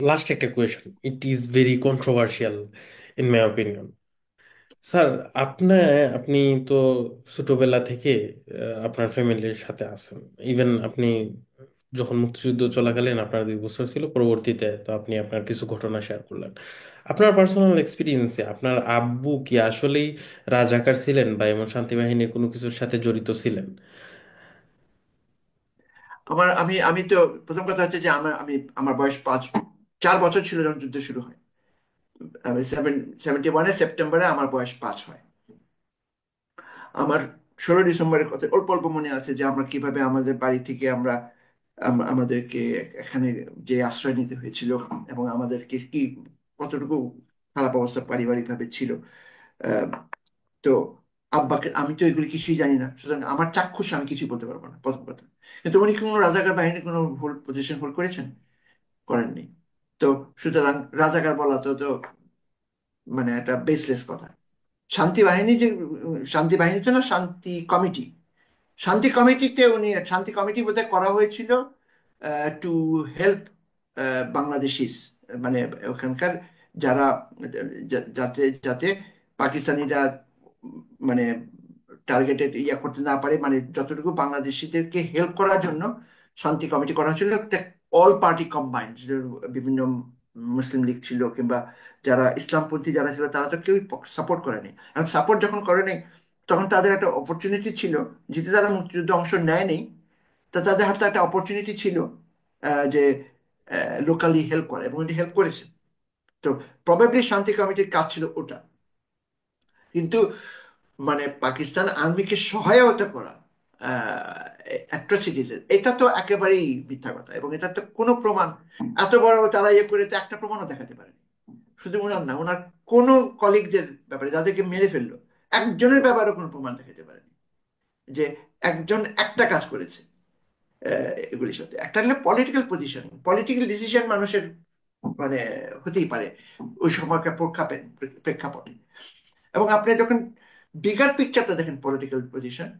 Last একটা question, it is very controversial in my opinion. Sir, আপনার আপনি তো ছোটবেলা থেকে আপনার ফ্যামিলির সাথে আছেন। ইভেন আপনি যখন মুক্তিযুদ্ধ চলাকালীন আপনার 2 বছর ছিল, পরবর্তীতে তো আপনি আপনার কিছু ঘটনা শেয়ার করলেন। আপনার পার্সোনাল এক্সপিরিয়েন্সে আপনার আব্বু কি আসলেই রাজাকার ছিলেন বা এমন শান্তি বাহিনীর কোনো কিছুর সাথে জড়িত ছিলেন? আমি তো প্রথম কথা হচ্ছে যে আমার বয়স 4 বছর ছিল যখন যুদ্ধ শুরু হয়। আমি 71-এ সেপ্টেম্বরে আমার বয়স 5 হয়। আমার 16 ডিসেম্বরের কথা অল্প অল্প মনে আছে, যে আমরা কিভাবে আমাদের বাড়ি থেকে আমাদেরকে এখানে যে আশ্রয় নিতে হয়েছিল, এবং আমাদেরকে কতটুকু খারাপ অবস্থা পারিবারিক ভাবে ছিল। আহ, তো আব্বাকে আমি তো এগুলি কিছুই জানি না, সুতরাং আমার চাক্ষুষ আমি কিছুই বলতে পারবো না, প্রথম কথা। কিন্তু উনি কোনো রাজাকার বাহিনী কোনো পজিশন হোল্ড করেছেন? করেননি। তো সুতরাং রাজাকার বলা তো তো মানে একটা বেসলেস কথা। শান্তি বাহিনী যে শান্তি বাহিনী তো না, শান্তি কমিটি। শান্তি কমিটি বোধহয় করা হয়েছিল টু হেল্প বাংলাদেশিস, মানে ওখানকার যারা, যাতে যাতে পাকিস্তানিরা মানে টার্গেটেড ইয়া করতে না পারে, মানে যতটুকু বাংলাদেশিদেরকে হেল্প করার জন্য শান্তি কমিটি করা হয়েছিল। একটা অল পার্টি কম্বাইন্ড, বিভিন্ন মুসলিম লীগ ছিল, কিংবা যারা ইসলামপন্থী যারা ছিল, তারা তো কেউই সাপোর্ট করেনি। এবং সাপোর্ট যখন করেনি, তখন তাদের একটা অপরচুনিটি ছিল, যেহেতু তারা মুক্তিযুদ্ধে অংশ নেয়নি, তা তাদের হাতে একটা অপরচুনিটি ছিল যে লোকালি হেল্প করা, এবং এটি হেল্প করেছে। তো প্রবাবলি শান্তি কমিটির কাজ ছিল ওটা। কিন্তু মানে পাকিস্তান আর্মিকে সহায়তা করা অ্যাট্রোসিটিস, এটা তো একেবারেই মিথ্যা কথা, এবং এটা তো কোনো প্রমাণ, এত বড় তারা ইয়ে করে তো একটা প্রমাণও দেখাতে পারেনি। শুধু ওনার না, ওনার কোনো কলিগদের ব্যাপারে যাদেরকে মেরে ফেললো, একজনের ব্যাপারে কোনো প্রমাণ দেখাতে পারেনি যে একজন একটা কাজ করেছে। এগুলির সাথে একটা হলো পলিটিক্যাল পজিশন, পলিটিক্যাল ডিসিশন মানুষের মানে হতেই পারে ওই সময়কার প্রেক্ষাপটে। এবং আপনি যখন বিগার পিকচারটা দেখেন, পলিটিক্যাল পজিশন,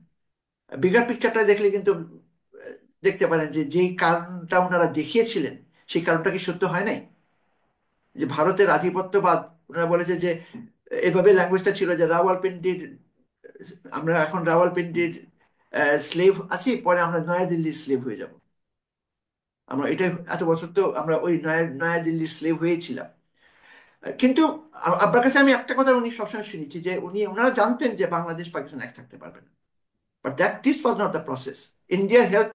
বিগার পিকচারটা দেখলে কিন্তু দেখতে পারেন যে যেই কারণটা ওনারা দেখিয়েছিলেন, সেই কারণটা কি সত্য হয় নাই? যে ভারতের আধিপত্যবাদ, ওনারা বলেছে যে এভাবে ল্যাঙ্গুয়েজটা ছিল যে রাওয়ালপিন্ডির, আমরা এখন রাওয়ালপিন্ডির স্লেভ আছি, পরে আমরা নয়াদিল্লির স্লেভ হয়ে যাব। আমরা এটা এত বছর তো আমরা ওই নয়াদিল্লির স্লেভ হয়েছিলাম। কিন্তু আব্বার কাছে আমি একটা কথা উনি সবসময় শুনেছি, যে ওনারা জানতেন যে বাংলাদেশ পাকিস্তান এক থাকতে পারবে না, but that this was not the process. ইন্ডিয়ার হেল্প